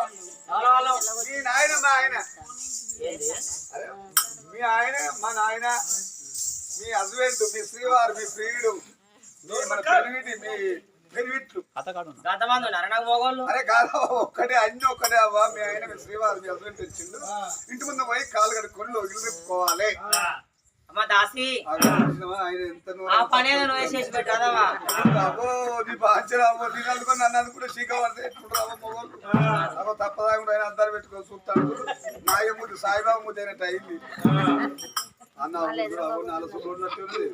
మీ నాయన మా ఆయన మీ ఆయన మా నాయన మీ హస్బెండ్ మీ శ్రీవారు మీ ప్రియుడు మీ మన పెరివిటి మీ పెరివిట్లు అరే కాదు ఒక్కటే అన్ని ఒక్కటే అవ్వా మీ ఆయన మీ శ్రీవారు మీ హస్బెండ్ తెచ్చిండు ఇంటి ముందు పోయి కాలు కడుక్కొని లోగిలు తిప్పుకోవాలి నన్ను కూడా శ్రీకావర్తే తప్పదా ఆయన అద్దాలు పెట్టుకొని చూస్తాడు నాయ ముద్దు సాయిబాబు ముద్దు అయినట్టు అయింది అన్న నాలుగు సులు ఉన్నట్టుంది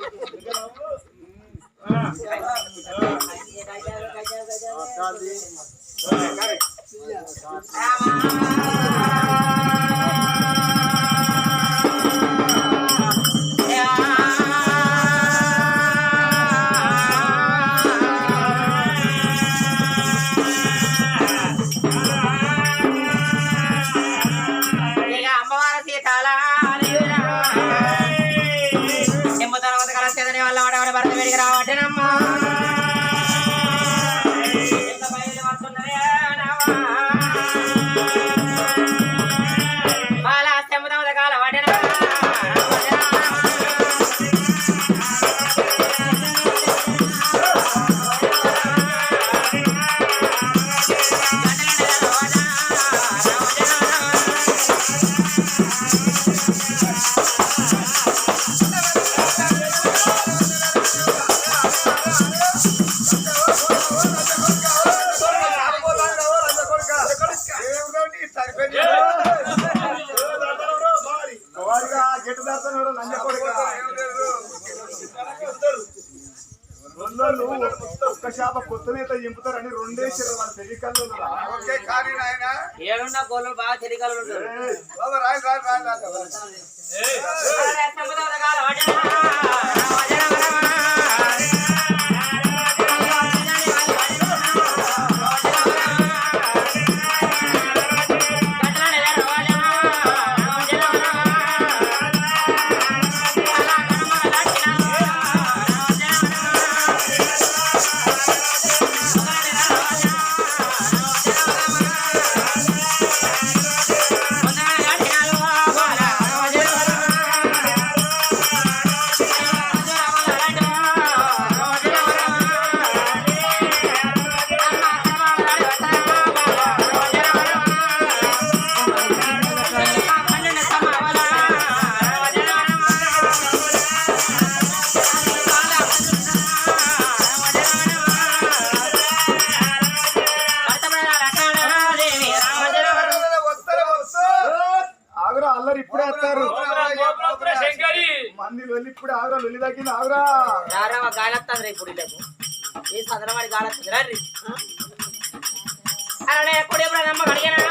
ఒక్క చేప కొత్తనేత చింపుతారని రెండేసారు వాళ్ళ తెలికల్లో ఏడున్నా గోళ్ళు బాగా తెలికలు అల్లరి ఇప్పుడే వస్తారు మంది వెళ్ళి ఇప్పుడే ఆగురా వెళ్ళి తగ్గింది ఆగురా గాలత్తాంద్రా ఇప్పుడు ఏ సదనవాడి గాలత్తుంది రండి అరే ఎప్పుడు నమ్మ అడిగినా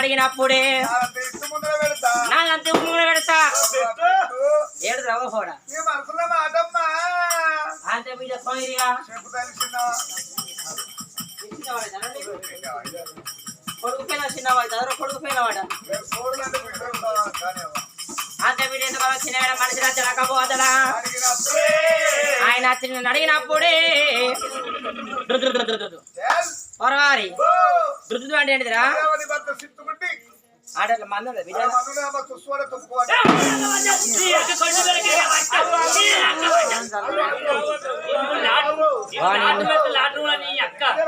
అడిగినప్పుడే నాదంత పెడతా ఏడు రవ్వడా అంతే మీద కొడుకు పోయిన చిన్నవాడు కొడుకు పోయినవాడ అంతే బిడ్డ చిన్న మనిషి నచ్చకపోతడా ఆయన అడిగినప్పుడే పొరవారి దుర్దు అంటే ఏంటిదిరా ఆడట్లా మంది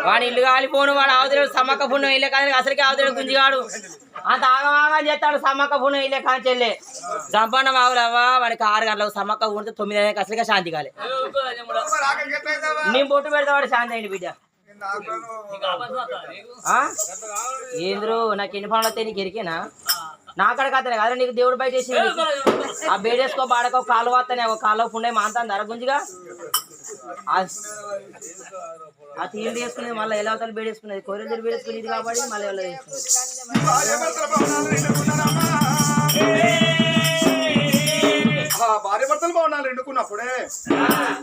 వాడి ఇల్లు కాలిపోను వాడు ఆవుతుడు సమ్మక్క పుణ్యం ఇల్లే కానీ అసలుకి ఆవుతుడు గుంజిగాడు అంత ఆగమాగా చేస్తాడు సమ్మక్క పుణ్యం ఇల్లే కానీ చెల్లె జంపన్న మావులవ్వా వాడికి 6 గంటలకు సమ్మక్క ఉంటే 9 గంటలకు అసలుగా శాంతి కాలే నేను బొట్టు పెడతా వాడు శాంతి అయింది బిడ్డ ఏంద్రు నాకు ఎన్ని పనులు వస్తాయి నీకు ఎరికేనా నాకడ కథనే కదా నీకు దేవుడు బయట వేసి ఆ బేడేసుకో బాడకో కాలు వస్తానే ఒక కాలు పుండే మాంతాను ధర గుంజిగా ఆ తీరు వేసుకునేది మళ్ళీ ఎలా అవుతారు బేడేసుకునేది కొరియలు బేడేసుకునేది ఇది కాబట్టి మళ్ళీ ఎలా వేసుకునేది భార్య భర్తలు బాగున్నారు ఎండుకున్నప్పుడే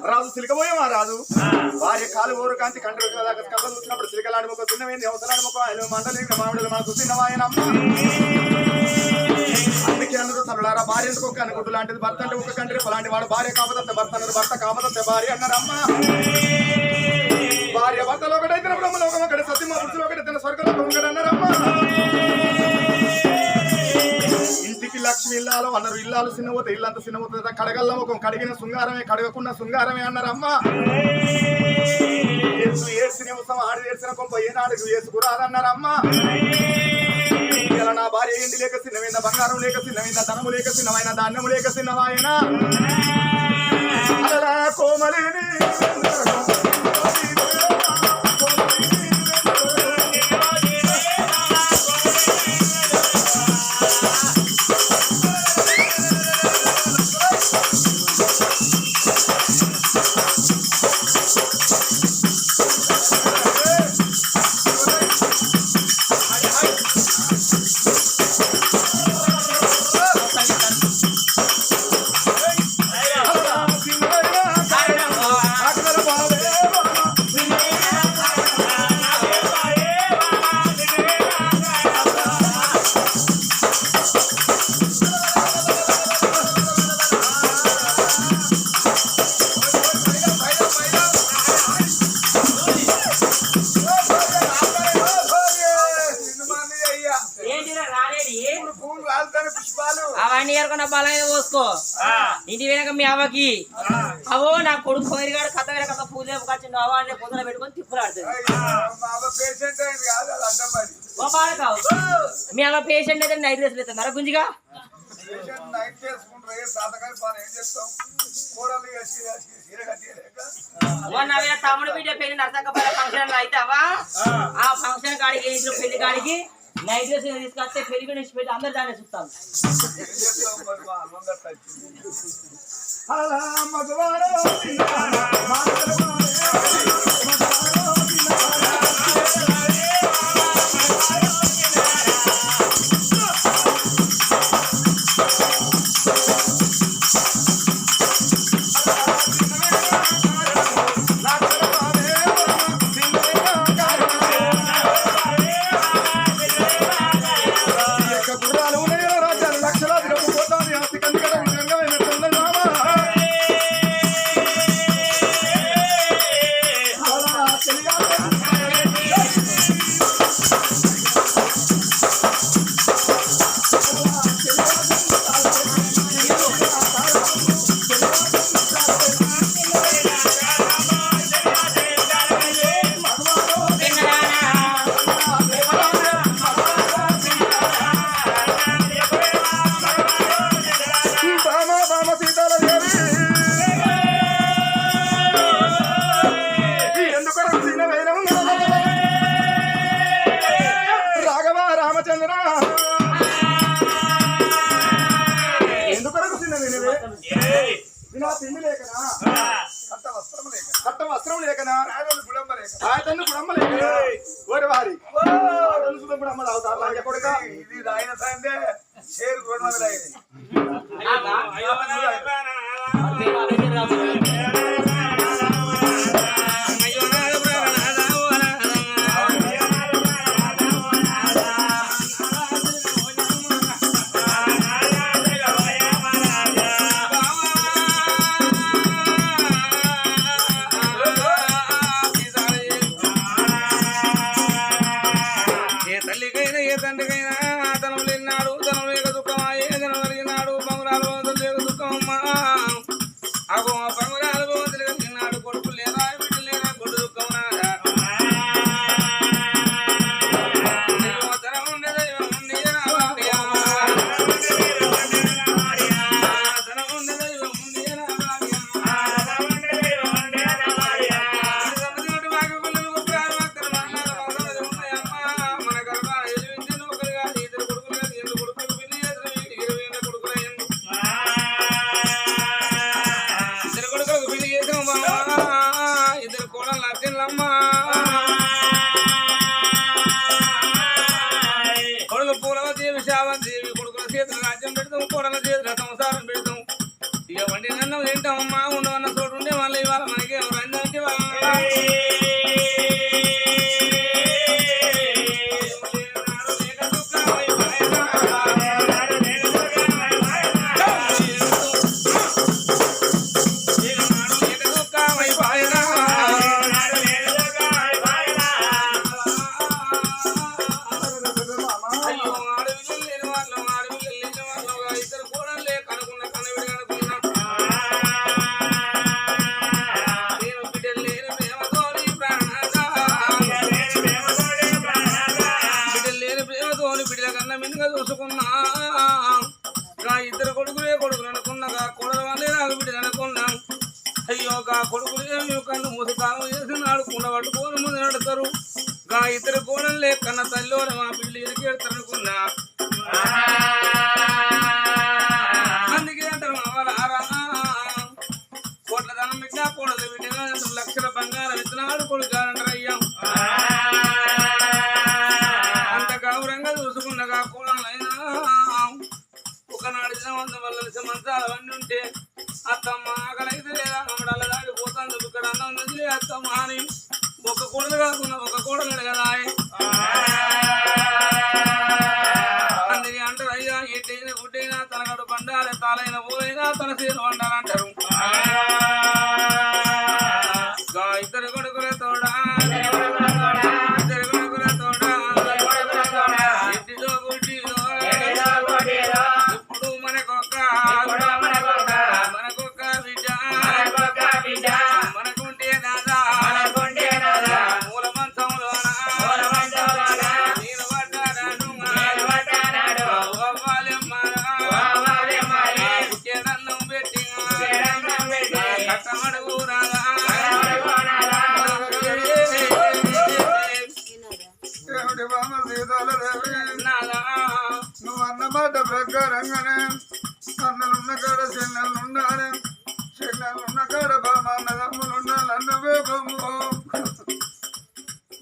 రాజు సిలికబోయే రాజు భార్య కాలు ఊరు కాంచి కంటి కళ్ళ చూసినప్పుడు సిలికలాడి మొక్క తిన్నవేంది అవసరాడి మొక్క ఆయన మండలి మామిడులు మనకు తిన్నవాయనమ్మ అందుకే అన్నారు తనులారా భార్య ఎందుకు ఒక అనుకుంటు లాంటిది భర్త అంటే ఒక కంటి అలాంటి వాడు భార్య కాపదంతే భర్త అన్నారు భర్త కాపదంతే భార్య అన్నారమ్మ భార్య భర్తలో ఒకటైతే బ్రహ్మలోకం ఒకటి సత్యమ పురుషులు ఒకటి తన స్వర్గలోకం ఒకటి అన్నారమ్మ ఇంటికి లక్ష్మి ఇల్లాలు అన్నారు ఇల్లాలు చిన్నపోతే ఇల్లంత చిన్నపోతుంది కడగల్ల ముఖం కడిగిన శృంగారమే కడగకుండా శృంగారమే అన్నారమ్మ ఏడ్చిన ఆడి ఏడ్చిన కొంప ఏనాడుగు వేసుకురాదన్నారమ్మ ఇలా నా భార్య ఏంటి లేక చిన్నమైన బంగారం లేక చిన్నమైన ధనము లేక చిన్నమైన ధాన్యము లేక చిన్నవాయన అలా కోమలేని అవన్నీ ఎరుకున్న బలమైన పోసుకో ఇంటి వెనక మీ అవ్వకి అవో నా కొడుకు పోయిగాడు కథ వెనక పూజ వచ్చిండు అవ్వ అంటే పొద్దున పెట్టుకొని తిప్పులాడుతుంది మీ అవ్వ పేషెంట్ అయితే నైట్ డ్రెస్ లేదు మర గుంజిగా తమ్ముడు బిడ్డ పెళ్లి నర్సకపోయిన ఫంక్షన్ అయితే అవ్వా ఆ ఫంక్షన్ కాడికి వేసిన పెళ్లి కాడికి నైట్ డ్రెస్ తీసుకొస్తే పెళ్లి నుంచి పెట్టి అందరు దాన్ని చూస్తాం ఇది ఆయన సందే షేర్ 200 ఇద్దరు కోడలు లేకన్నా తల్లిలో మా పిల్లలు ఎరికెడతారనుకున్నా అందుకే అంటారు మావాలారా కోట్ల ధనం బిడ్డ కూడదు బిడ్డ లక్షల బంగారం విత్తనాడు కొడుకారంటారు అయ్యా అంత గౌరవంగా చూసుకున్నగా కూడలైనా ఒకనాడు వంద వల్ల మంచాల వండి ఉంటే అత్తమ్మ ఆకలైతే లేదా అమ్మడాల దాడిపోతాను ఇక్కడ అన్నం నుంచి అత్తమ్మ అని ఒక కూడలు కాకుండా ఒక కూడలు కదా అందుకే అంటారు అయ్యా ఎట్టైనా గుడ్డైనా తనగడు పండాలి తాలైన ఊరైనా తన సీలు వండాలంటారు ఇద్దరు కొడుకుల తోడా ఇద్దరు కొడుకుల తోడా ఇంటిలో గుడ్డిలో ఇప్పుడు మనకొక్క బిడ్డ మనకుంటే దాదా మూల మంచంలోన నీరు పడ్డాను అన్నం పెట్టి కట్టమడుగు రాదా నువ్వు అన్నమాట ప్రకారంగానే అన్నలున్న కాడ చెల్లెలుండాలి చెల్లెలున్న కాడ బామా అన్నదమ్ములుండాలి అన్నవే బొమ్ము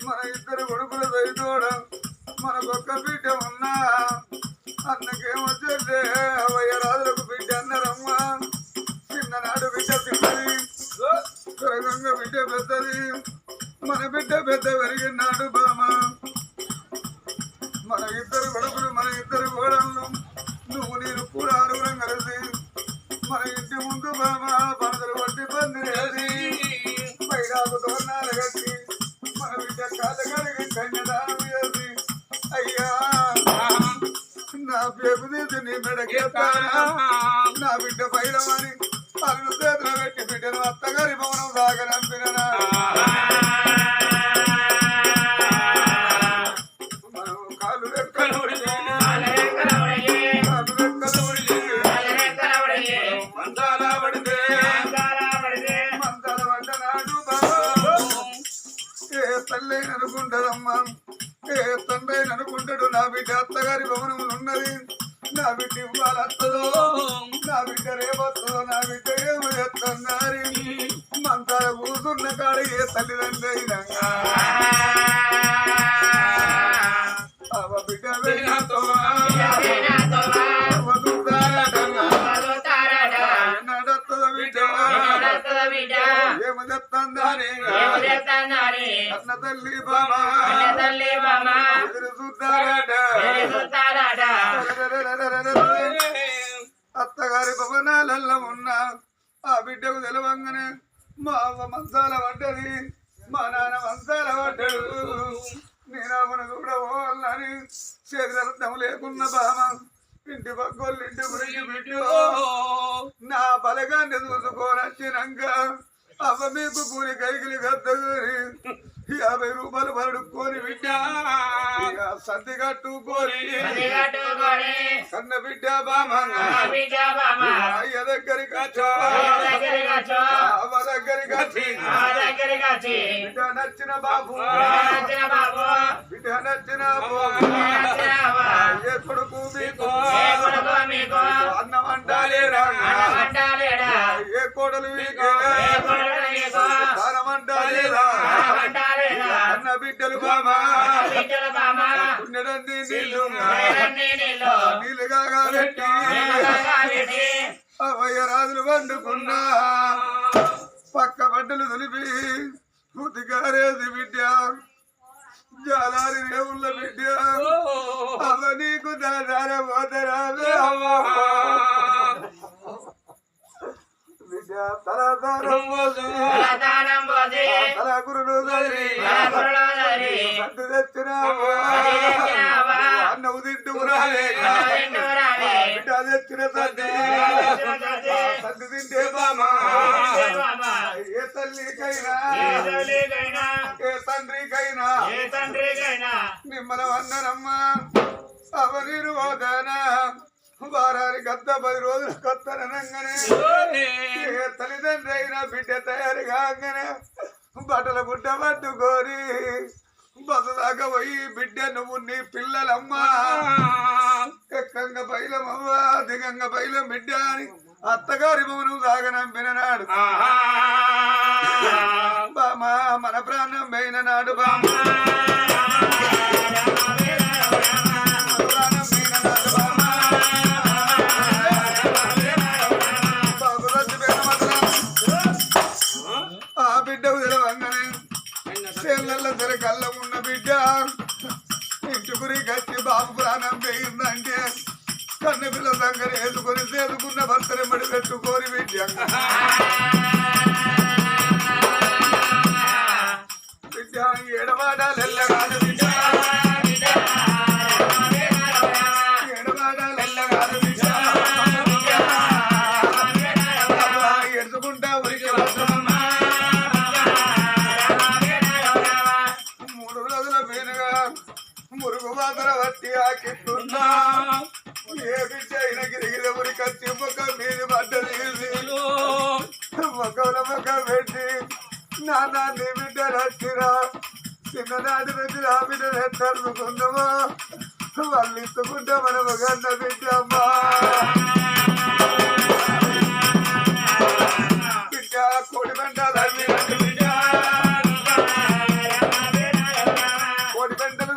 మన ఇద్దరు కొడుకుల దయతోడ మనకొక్క బిడ్డ ఉన్నా అన్నకేమో చెల్లె అవయ్య రాజులకు బిడ్డ అన్నారమ్మ చిన్ననాడు బిడ్డ పిల్లది త్వరగంగా బిడ్డ పెద్దది మన బిడ్డ పెద్ద పెరిగినాడు బామా మన ఇద్దరు కొడుకులు మన ఇద్దరు కోడళ్ళు నువ్వు నేను కూడా ఆరుగురం కలిసి మన ఇంటి ముందు బామా పనదలు కొట్టి పందిరేసి పైరాకు తోరణాలు కట్టి మన బిడ్డ కాళ్ళ కడిగి కన్యదానం చేసి అయ్యా నా పేపు తీసి నీ మెడకెత్తానా నా బిడ్డ పైరమని పనులు చేతులు పెట్టి బిడ్డను అత్తగారి భవనం సాగనంపినా అనుకుంటారమ్మా ఏ తండ్రి అనుకుంటాడు నా బిడ్డ అత్తగారి భవనములు ఉన్నది నా బిడ్డ ఇవ్వాలి వస్తుందో నా బిడ్డ రేపొస్తుందో నా బిడ్డ ఏమో ఎత్తంగారి మంతాల కూతున్న కాడ ఏ తల్లిదండ్రి అయినా బిడ్డ అన్న తల్లి బామా అత్తగారి భవనాలల్లో ఉన్న ఆ బిడ్డకు తెలవంగానే మా అవ్వ మంచాల పడ్డది మా నాన్న మంచాల పడ్డాడు నేను అమ్మను కూడా పోవాలని చేతులర్థం లేకున్న బామ ఇంటి పక్కోళ్ళు ఇంటి గురించి బిడ్డ నా బలగాన్ని చూసుకోనొచ్చినాక అవ్వ మీకు కూలి కైకిలి కద్దగని 50 రూపాయలు పడుకొని బిడ్డ సంతి కట్టుకొని కన్న బిడ్డ బామ అయ్య దగ్గరికి అవ్వ దగ్గరికి బిడ్డ నచ్చిన బాబు బిడ్డ నచ్చిన ఏ కొడుకు మీకు అన్నం అంటాలేరా ఏ కోడలు దానమంటాలేరా అన్న బిడ్డలు బామా ఉండడండి నీళ్ళుగా పెట్టి అవయ్య రాజులు వండుకున్నా పక్క బట్టలు తొలిపి ముతిగారేది బిడ్డ జాలారి దేవుళ్ళ బిడ్డ అవ నీకు దార పోతరావే బిడ్డ తలదానం తల గురుడు సంత తెచ్చినావా అన్నవు తింటురాలే బిడ్డ తెచ్చిన సంతి తింటే బామా ఏ తల్లికైనా ఏ తండ్రికైనా మిమ్మల్ని అన్నరమ్మా అవనీరు పోతానా వారానికి 10 రోజులు కొత్తనగానే ఏ తల్లిదండ్రి అయినా బిడ్డ తయారు కాగానే బట్టల బుట్ట పట్టుకొని బస్సు దాకా పోయి బిడ్డ నువ్వు నీ పిల్లలమ్మా ఎక్కంగా బయలమవ్వా దిగంగా బయలం బిడ్డ అని అత్తగారి మౌను సాగనంపినాడు బామా మన ప్రాణం పోయిన నాడు బామా సరే కళ్ళ ఉన్న బిడ్డ ఇంటికురి కచ్చి బాబు ప్రాణం పోయిందంటే కన్న పిల్ల దగ్గర వేసుకొని చేదుకున్న భర్తనెమ్మడి పెట్టుకోని బిడ్డ బిడ్డ ఏడవాడాలి ఎల్లగాదు బిడ్డ ఏడవాడాలి ఎల్లగాదు బిడ్డ ఎడుచుకుంటా ఉరికి వస్తామమ్మా మురుగు మాత్ర బట్టి ఆకిస్తున్నా ఏ బిడ్డ అయినా గిరిగిన ఉరికొచ్చి ముఖం మీద పడ్డది ముఖంలో ముఖం పెట్టి నాన్న నీ బిడ్డ రచ్చిరా చిన్ననాటి నుంచి ఆ బిడ్డ ఎత్తరుకుందామో వాళ్ళు ఇస్తుకుంటే మనము గన్న బిడ్డ అమ్మా బిడ్డ కోడి పంట బిడ్డ కోడి పంటలు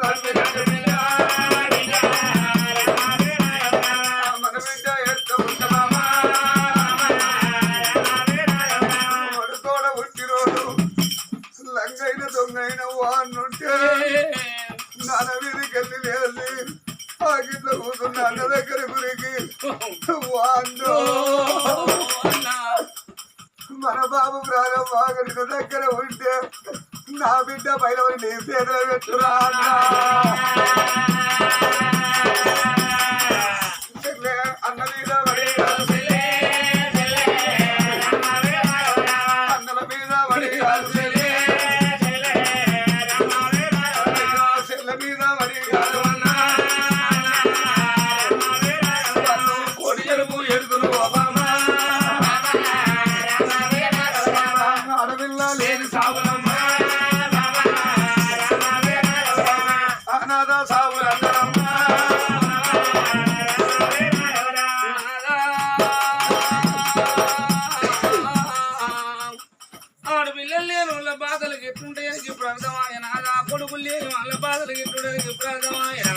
మన బిడ్డ ఎత్తుకుంటామా మడుతోడ పుట్టిరోడు లంగైన దొంగైన వాన్నుంటే నాన్న వీధికి వెళ్ళి లేచి ఆగిట్లో కూతున్న అన్న దగ్గర గురికి వాన్ను మన బాబు ప్రాణం వాగడిన దగ్గర ఉంటే నా బిడ్డ పైన నీ చేతిలో పెట్టురా అన్న మీద పడి అన్నల మీద పడి చెల్ల మీద పడి కోడి ఎరుపు ఎడుగులు ఆడపిల్ల లేని సాగులమ్మా అనాథ సాగులందరమ్మా ఆడపిల్లలు లేని వాళ్ళ బాధలకు ఎట్లుంటాయని ఇప్పుడు అర్థమాయన ఆ కొడుకులు లేని వాళ్ళ బాధలకు ఎట్లుంటాయని ఇప్పుడు అర్థమాయన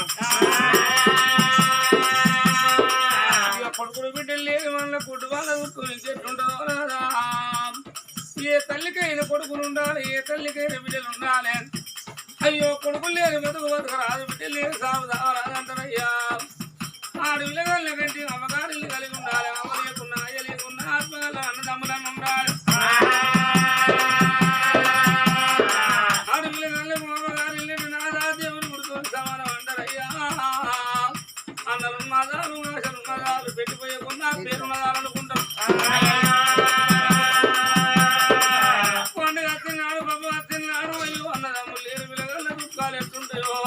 కొడుకులు బిడ్డలు లేని వాళ్ళ కుటుంబ వాళ్ళ గుర్తు ఎట్లుంటుందో ఏ తల్లికైన కొడుకులు ఉండాలి ఏ తల్లికైన బిడ్డలు ఉండాలి అయ్యో కొడుకులు లేని బతుకు బతకరాదు బిడ్డలు లేని సాగు రాదంటారయ్యా ఆడపిల్లగాళ్ళ కంటే అమ్మగారిని కలిగి ఉండాలి అమ్మ లేకున్నా అయ్య లేకున్నా ఆత్మగాళ్ళ అన్నదమ్ములను ఉండాలి ఆడపిల్లగాళ్ళ అమ్మగారి నాదా దేవుని గుడితో సమానం అంటారయ్యా అన్నలున్నదాలు ఆశలున్నదాలు పెట్టిపోయకుండా పేరున్నదాలనుకుంటారు పండుగ తిన్నాడు బాబు తిన్నాడు అయ్యో అన్నదమ్ములు లేని పిల్లగాళ్ళ దుఃఖాలు ఎట్లుంటాయో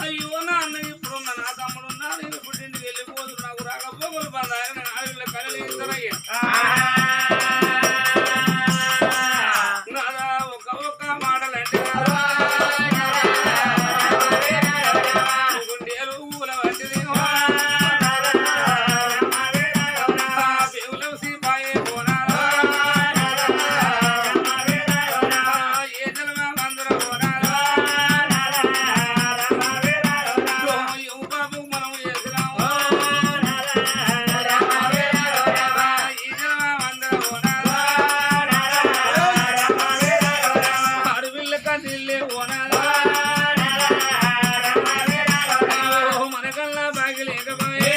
అయ్యో నా అన్న ఇప్పుడున్న నా తమ్ముడు ఉన్నా నేను ఇప్పుడు ఇంటికి వెళ్ళిపోదు నాకు రాకపోకలు పదాయన ఆడపిల్ల కళలు ఇస్తారయ్యా నాదా ఒక్క మాటలంటే గుండెలు ఊల వంటిది పేగులు సీపాయే పోనారా ఏ జలమా మందర పోనారా బాబు మనం చేసినాము ఈ జలమా మందర పోనారా అడవిల్ల కదిల్లే పోనారా మనకల్లా బాగి లేకపోయే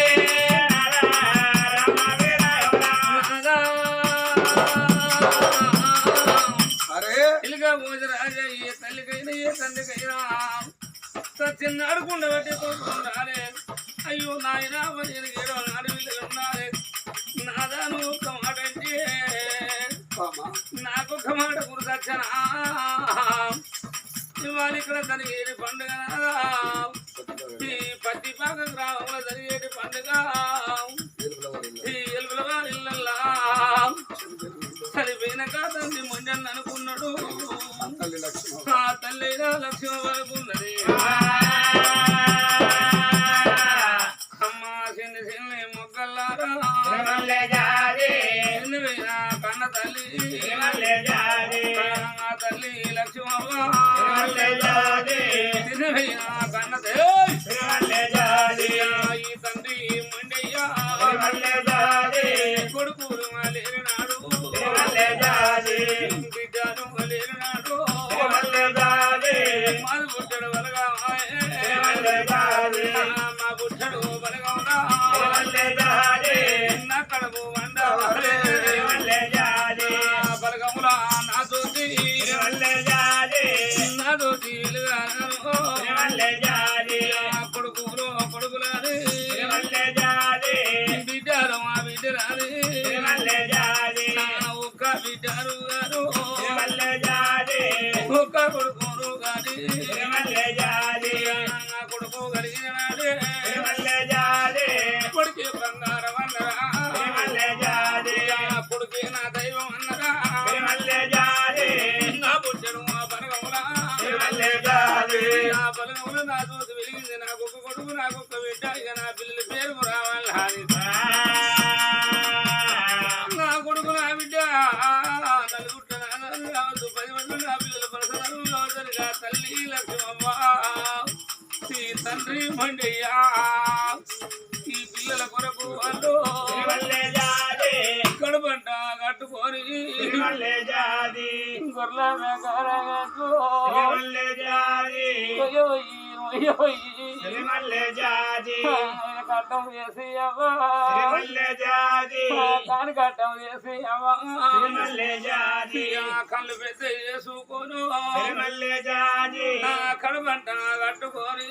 అరే ఇలుగా భోజరాజా ఏ తల్లికైనా ఏ తండ్రికైనా సత్యం ఆడుకుండా బట్టి కోరుకుంటారే అయ్యో నాయన ఏడో ఆడపిల్లలు ఉన్నారు నాదాను ఒక్క మాట అంటే నాకొక్క మాట గురుసచ్చనా ఇవాళ ఇక్కడ జరిగేది పండుగ ఈ పత్తిపాక గ్రామంలో జరిగేది పండుగ ఈ ఎలుగుల వారి ఇళ్ళల్లా చనిపోయిన కాదండి ముంజన్ అనుకున్నాడు తల్లైనా లక్ష్మ వరకున్నది అమ్మ చిన్ని చిన్ని మొగ్గల్లారా కన్న తల్లి తల్లి లక్ష్మవ్వ కన్న ఈ తండ్రి మండయ్య కొడుకులు లేనాడు బిడ్డను లేనాడు మాది పుట్టడు బలగా మా పుట్టడు బలగా నా కడుపు వండ బలగములా నాతోటి నాతోటి కొడుకులు కొడుకులని బిడ్డలు మా బిడ్డరాలి ఒక్క బిడ్డరు గారు ఒక్క కొడుకును గాని నా కొడుకు కలిగినాడే కొడుకే బంగారం అన్నరా కొడుకే నా దైవం అన్నరా నా పుట్టడు మా బలగములా నా బలగములు నా చూసి వెలిగింది నాకొక కొడుకు నాకొక బిడ్డ ఇక నా పిల్లల పేరు రావాలి నా కొడుకు నా బిడ్డ నలుగుట్ట రావద్దు 10 మంది నా పిల్లల పరసరిగా తల్లి లక్ష్మమ్మ ఈ తండ్రి మండయ్యా ఈ పిల్లల కొరకు వాళ్ళు కడుపంట కట్టుకొని గొర్రెల మేకరగట్టు కట్టం చేసి కాని కట్టం చేసి కళ్ళు పెద్ద చేసుకోను కడుపంట కట్టుకొని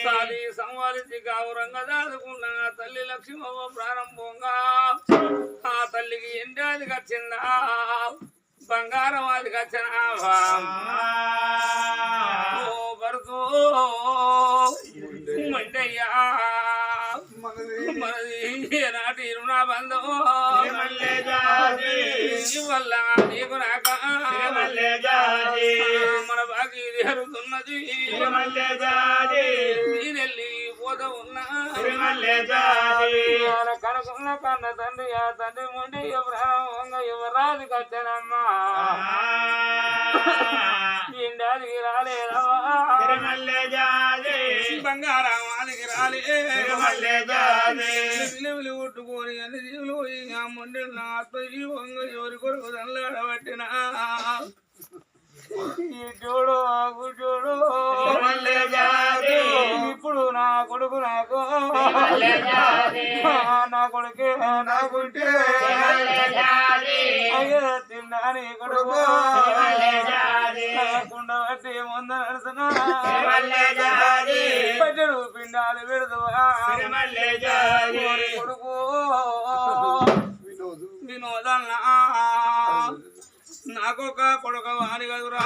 సాలి సంవారించి గౌరంగా దాదుకున్న తల్లి లక్ష్మమ్మ ప్రారంభంగా ఆ తల్లికి ఎండాదికి వచ్చిందా బంగారం అది వచ్చినా ఓ భరతో మండయ్యా మనది నాటి రుణా బంధం వల్ల నీకు నాక మన బాకి జరుగుతున్నది నేనెళ్ళి పోత ఉన్నా కనుకున్న కన్న తండ్రి ఆ తండ్రి ముండి ప్రారంభంగా ఎవరాది కట్టనమ్మా ఇండాదికి రాలేదమ్మా బంగారం ఆదికి రాలే నిలువులు కొట్టుకొని అన్ని జీవులు పోయి ఆ మొండి నా ఆత్మ జీవంగ ఎవరి కొరకు దండబట్టిన ఈ చూడు ఆకు చూడు ఇప్పుడు నా కొడుకు నాకు నా కొడుకే నాకుంటే అయ్యో తిన్నాని కొడుకు కుండ బట్టి ముందు నడుస్తున్నా పచ్చడు పిండాలు పెడుతువా కొడుకు వినోదన్నా నాకొక కొడుకు వారి కదురా